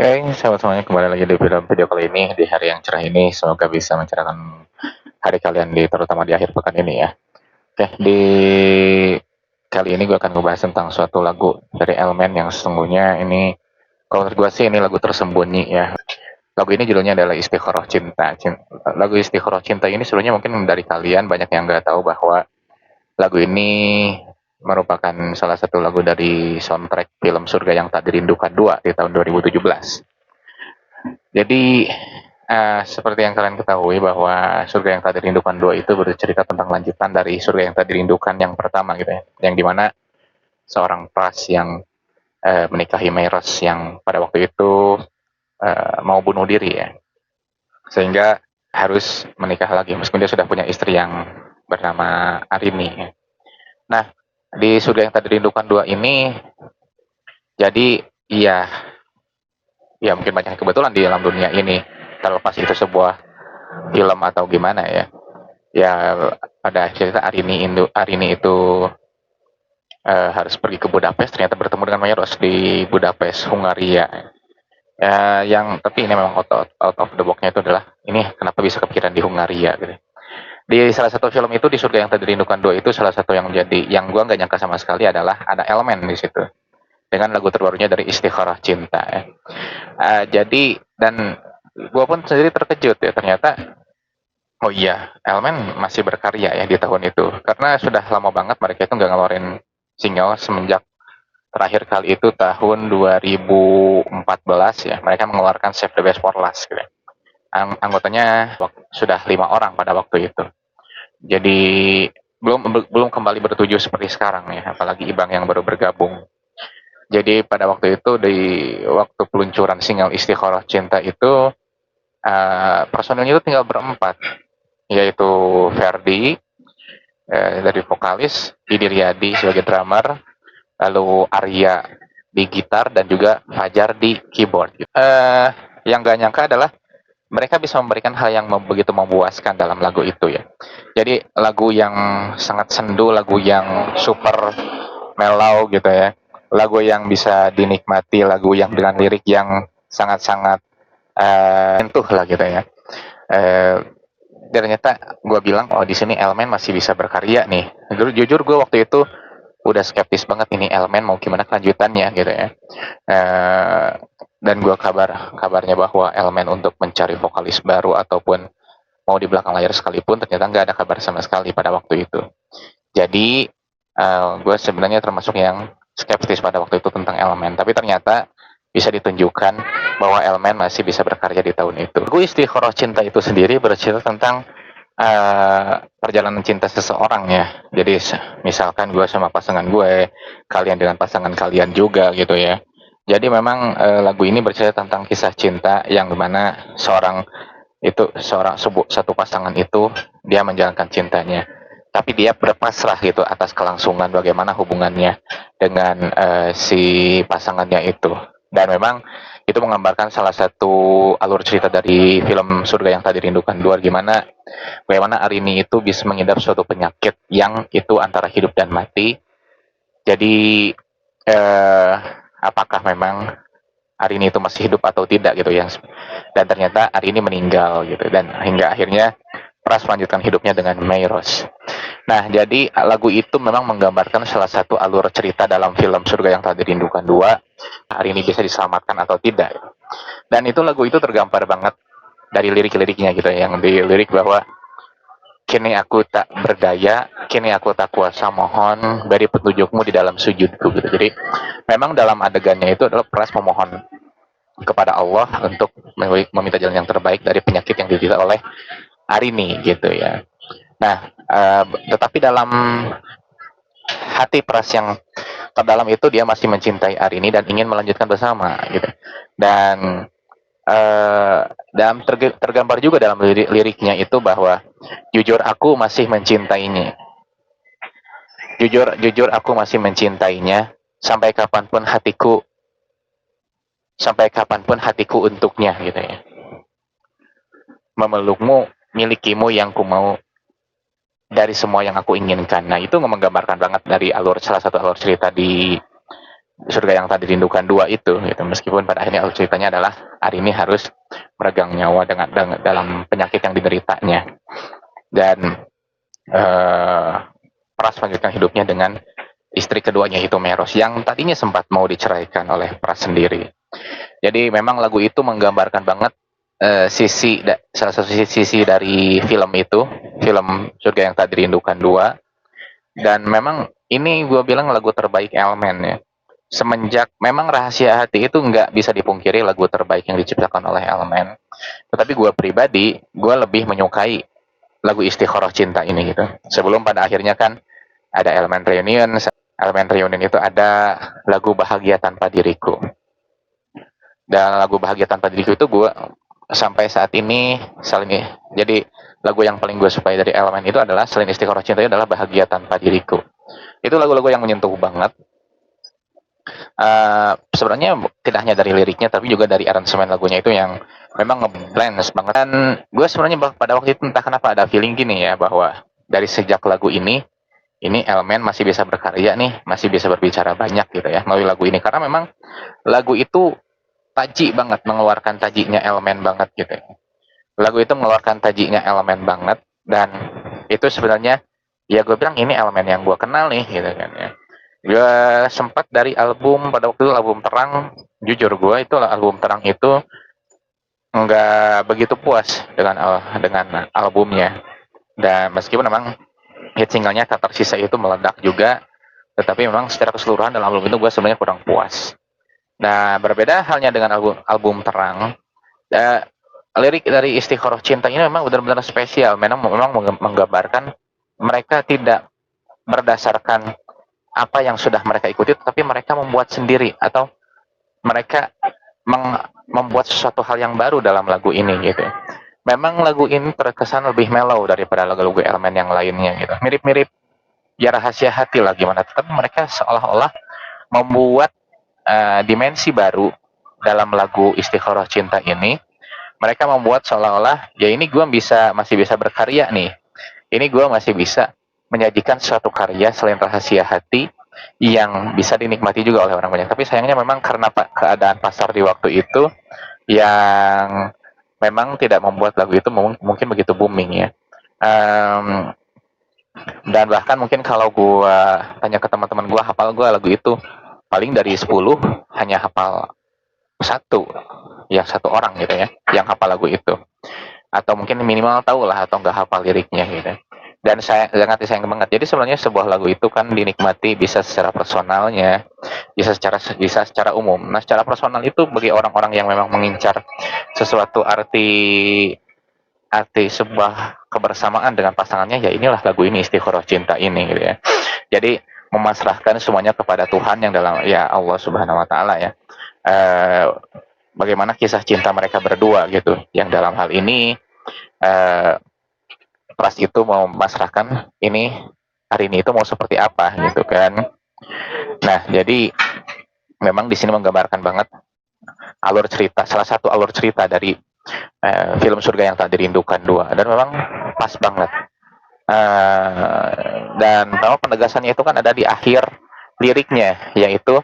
Oke, sahabat semuanya kembali lagi di video kali ini di hari yang cerah ini. Semoga bisa mencerahkan hari kalian terutama di akhir pekan ini ya. Oke, di kali ini gue akan ngebahas tentang suatu lagu dari Elmen yang sesungguhnya ini kalau menurut gue sih ini lagu tersembunyi ya. Lagu ini judulnya adalah Istikharah Cinta. Lagu Istikharah Cinta ini sebenarnya mungkin dari kalian banyak yang nggak tahu bahwa lagu ini merupakan salah satu lagu dari soundtrack film Surga Yang Tak Dirindukan 2 di tahun 2017. Jadi seperti yang kalian ketahui bahwa Surga Yang Tak Dirindukan 2 itu bercerita tentang lanjutan dari Surga Yang Tak Dirindukan yang pertama gitu ya. Yang dimana seorang pras yang menikahi Meros yang pada waktu itu mau bunuh diri ya. Sehingga harus menikah lagi meskipun dia sudah punya istri yang bernama Arini. Nah, di Surga Yang Tak Dirindukan 2 ini jadi ya mungkin banyak kebetulan di dalam dunia ini, terlepas itu sebuah film atau gimana ya. Ya pada cerita Arini itu harus pergi ke Budapest, ternyata bertemu dengan Meros di Budapest, Hungaria. Yang tapi ini memang out of the box-nya itu adalah ini kenapa bisa kepikiran di Hungaria gitu. Di salah satu film itu di Surga Yang Tak Dirindukan 2 itu salah satu yang gua nggak nyangka sama sekali adalah ada elemen di situ dengan lagu terbarunya dari Istikharah Cinta ya. Jadi dan gua pun sendiri terkejut ya ternyata oh iya, Elmen masih berkarya ya di tahun itu. Karena sudah lama banget mereka itu nggak ngeluarin single semenjak terakhir kali itu tahun 2014 ya. Mereka mengeluarkan Save the Best for Last gitu ya. Anggotanya sudah 5 orang pada waktu itu. Jadi belum kembali bertujuh seperti sekarang ya, apalagi Ibang yang baru bergabung. Jadi pada waktu itu di waktu peluncuran single Istikharah Cinta itu personilnya itu tinggal berempat, yaitu Ferdi dari vokalis, Didi Riyadi sebagai drummer, lalu Arya di gitar dan juga Fajar di keyboard. Yang gak nyangka adalah mereka bisa memberikan hal yang begitu memuaskan dalam lagu itu ya. Jadi lagu yang sangat sendu, lagu yang super mellow gitu ya. Lagu yang bisa dinikmati, lagu yang dengan lirik yang sangat-sangat menyentuh lah gitu ya. Ternyata gue bilang oh di sini Elmen masih bisa berkarya nih. Jujur gue waktu itu udah skeptis banget ini Elmen mau gimana kelanjutannya gitu ya. Dan gue kabarnya bahwa Elmen untuk mencari vokalis baru ataupun mau di belakang layar sekalipun ternyata nggak ada kabar sama sekali pada waktu itu. Jadi gue sebenarnya termasuk yang skeptis pada waktu itu tentang Elmen, tapi ternyata bisa ditunjukkan bahwa Elmen masih bisa berkarya di tahun itu. Gue Istikharah Cinta itu sendiri bercerita tentang perjalanan cinta seseorang ya. Jadi misalkan gue sama pasangan gue, kalian dengan pasangan kalian juga gitu ya. Jadi memang lagu ini bercerita tentang kisah cinta yang dimana satu pasangan itu dia menjalankan cintanya, tapi dia berpasrah gitu atas kelangsungan bagaimana hubungannya dengan si pasangannya itu. Dan memang itu menggambarkan salah satu alur cerita dari film Surga Yang Tak Dirindukan 2, bagaimana Arini itu bisa mengidap suatu penyakit yang itu antara hidup dan mati. Jadi apakah memang Arini itu masih hidup atau tidak gitu ya. Dan ternyata Arini meninggal gitu, dan hingga akhirnya Pras melanjutkan hidupnya dengan Meros. Nah, jadi lagu itu memang menggambarkan salah satu alur cerita dalam film Surga Yang Tak Dirindukan 2, hari ini bisa diselamatkan atau tidak. Dan itu lagu itu tergambar banget dari lirik-liriknya gitu, yang di lirik bahwa kini aku tak berdaya, kini aku tak kuasa, mohon beri petunjukmu di dalam sujudku gitu. Jadi memang dalam adegannya itu adalah Pras memohon kepada Allah untuk meminta jalan yang terbaik dari penyakit yang diderita oleh Arini gitu ya. Nah, tetapi dalam hati Pras yang terdalam itu dia masih mencintai Arini dan ingin melanjutkan bersama gitu. Dan tergambar juga dalam liriknya itu bahwa jujur aku masih mencintainya. Jujur aku masih mencintainya sampai kapanpun hatiku untuknya gitu ya. Memelukmu, milikimu yang ku mau dari semua yang aku inginkan. Nah, itu menggambarkan banget dari salah satu alur cerita di surga yang tadi rindukan dua itu gitu. Meskipun pada akhirnya alur ceritanya adalah Arini harus meregang nyawa dengan dalam penyakit yang dideritanya, dan eh, Pras melanjutkan hidupnya dengan istri keduanya itu Meros yang tadinya sempat mau diceraikan oleh Pras sendiri. Jadi memang lagu itu menggambarkan banget salah satu sisi dari film itu, film Surga yang Tak Dirindukan 2. Dan memang ini gue bilang lagu terbaik Elemen ya. Semenjak memang Rahasia Hati itu nggak bisa dipungkiri lagu terbaik yang diciptakan oleh Elemen. Tetapi gue pribadi, gue lebih menyukai lagu Istikharah Cinta ini gitu. Sebelum pada akhirnya kan ada Elemen Reunion. Elemen Reunion itu ada lagu Bahagia Tanpa Diriku. Dan lagu Bahagia Tanpa Diriku itu gue sampai saat ini saling, jadi lagu yang paling gue sukai dari Elemen itu adalah selain Istikharah Cinta itu adalah Bahagia Tanpa Diriku. Itu lagu-lagu yang menyentuh banget. Sebenarnya tidak hanya dari liriknya tapi juga dari aransemen lagunya itu yang memang ngeblend banget. Dan gue sebenarnya pada waktu itu entah kenapa ada feeling gini ya, bahwa dari sejak lagu ini Elemen masih bisa berkarya nih, masih bisa berbicara banyak gitu ya melalui lagu ini, karena memang lagu itu taji banget, mengeluarkan tajinya Elemen banget gitu. Lagu itu mengeluarkan tajinya Elemen banget, dan itu sebenarnya ya gue bilang ini Elemen yang gue kenal nih gitu kan ya. Gue sempat dari album pada waktu itu album Terang, jujur gue itu album Terang itu nggak begitu puas dengan albumnya. Dan meskipun memang hit singlenya Tak Tersisa itu meledak juga, tetapi memang secara keseluruhan dalam album itu gue sebenarnya kurang puas. Nah, berbeda halnya dengan album Terang, lirik dari Istikharah Cinta ini memang benar-benar spesial. Memang menggambarkan mereka tidak berdasarkan apa yang sudah mereka ikuti, tapi mereka membuat sendiri atau mereka membuat sesuatu hal yang baru dalam lagu ini gitu. Memang lagu ini terkesan lebih mellow daripada lagu-lagu Elemen yang lainnya gitu. Mirip-mirip Ya Rahasia Hati lah gimana, tapi mereka seolah-olah membuat dimensi baru dalam lagu Istikharah Cinta ini. Mereka membuat seolah-olah ya ini gue masih bisa berkarya nih. Ini gue masih bisa menyajikan suatu karya selain Rahasia Hati yang bisa dinikmati juga oleh orang banyak. Tapi sayangnya memang karena keadaan pasar di waktu itu yang memang tidak membuat lagu itu mungkin begitu booming ya. Dan bahkan mungkin kalau gue tanya ke teman-teman gue hafal gue lagu itu, paling dari 10 hanya hafal satu, ya satu orang gitu ya yang hafal lagu itu, atau mungkin minimal tahu lah atau nggak hafal liriknya gitu. Dan saya sangat disayang banget. Jadi sebenarnya sebuah lagu itu kan dinikmati bisa secara personalnya, bisa secara umum. Nah, secara personal itu bagi orang-orang yang memang mengincar sesuatu arti sebuah kebersamaan dengan pasangannya, ya inilah lagu ini Istikharah Cinta ini gitu ya. Jadi memasrahkan semuanya kepada Tuhan yang dalam ya Allah Subhanahu wa taala ya. Bagaimana kisah cinta mereka berdua gitu. Yang dalam hal ini Pras itu mau memasrahkan ini Arini itu mau seperti apa gitu kan. Nah, jadi memang di sini menggambarkan banget alur cerita, salah satu alur cerita dari film Surga yang Tak Dirindukan 2, dan memang pas banget. Dan memang penegasannya itu kan ada di akhir liriknya, yaitu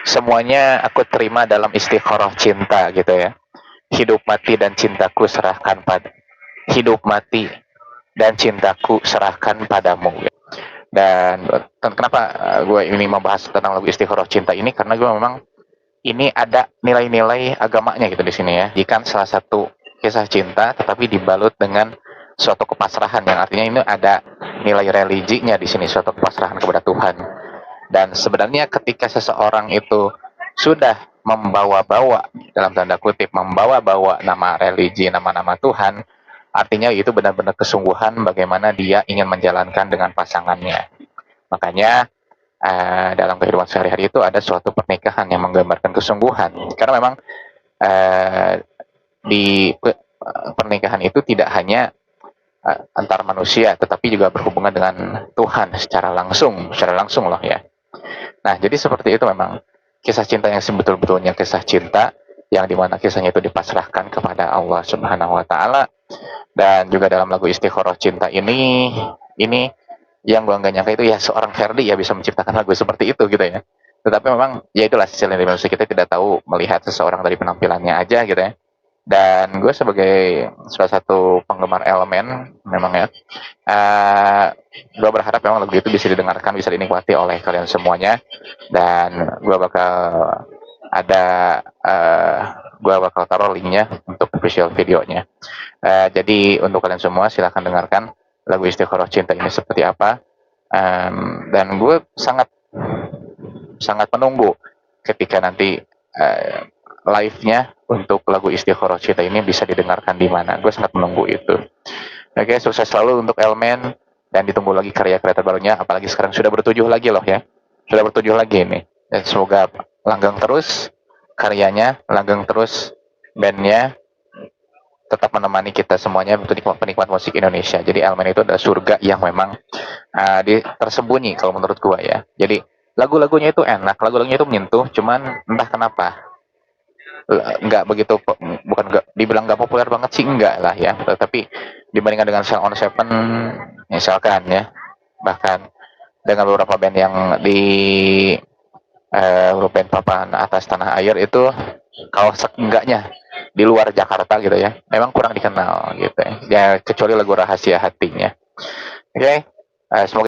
semuanya aku terima dalam Istikharah Cinta gitu ya. Hidup mati dan cintaku serahkan padamu. Dan kenapa gue ini membahas tentang lagu Istikharah Cinta ini, karena gue memang ini ada nilai-nilai agamanya gitu di sini ya. Jika salah satu kisah cinta tetapi dibalut dengan suatu kepasrahan, yang artinya ini ada nilai religinya di sini, suatu kepasrahan kepada Tuhan. Dan sebenarnya ketika seseorang itu sudah membawa-bawa, dalam tanda kutip, membawa-bawa nama religi, nama-nama Tuhan, artinya itu benar-benar kesungguhan bagaimana dia ingin menjalankan dengan pasangannya. Makanya dalam kehidupan sehari-hari itu ada suatu pernikahan yang menggambarkan kesungguhan. Karena memang di pernikahan itu tidak hanya antar manusia, tetapi juga berhubungan dengan Tuhan secara langsung loh ya. Nah, jadi seperti itu memang kisah cinta yang sebetul-betulnya kisah cinta, yang dimana kisahnya itu dipasrahkan kepada Allah Subhanahu wa taala. Dan juga dalam lagu Istikharah Cinta ini yang gue nggak nyangka itu ya seorang Ferdi ya bisa menciptakan lagu seperti itu gitu ya. Tetapi memang ya itulah sisi lain dari manusia, kita tidak tahu melihat seseorang dari penampilannya aja gitu ya. Dan gue sebagai salah satu penggemar Elemen memang ya, uh, gue berharap memang lagu itu bisa didengarkan, bisa dinikmati oleh kalian semuanya. Dan gue bakal ada uh, gue bakal taruh linknya untuk official videonya. Jadi untuk kalian semua silahkan dengarkan lagu Istiqoroh Cinta ini seperti apa. Dan gue sangat sangat menunggu ketika nanti live-nya untuk lagu Istiqoroh Cinta ini bisa didengarkan di mana. Gue sangat menunggu itu. Oke, sukses selalu untuk Elmen dan ditunggu lagi karya-karya terbarunya. Apalagi sekarang sudah bertujuh lagi loh ya, sudah bertujuh lagi ini. Dan semoga langgeng terus karyanya, langgeng terus bandnya, tetap menemani kita semuanya untuk penikmat musik Indonesia. Jadi Elmen itu adalah surga yang memang tersembunyi kalau menurut gua ya. Jadi lagu-lagunya itu enak, lagu-lagunya itu menyentuh, cuman entah kenapa nggak begitu, bukan nggak dibilang nggak populer banget sih, enggak lah ya, tapi dibandingkan dengan Sound on Seven misalkan ya, bahkan dengan beberapa band yang di band papan atas tanah air itu, kalau seenggaknya di luar Jakarta gitu ya, memang kurang dikenal gitu ya, kecuali lagu Rahasia Hatinya. Oke, semoga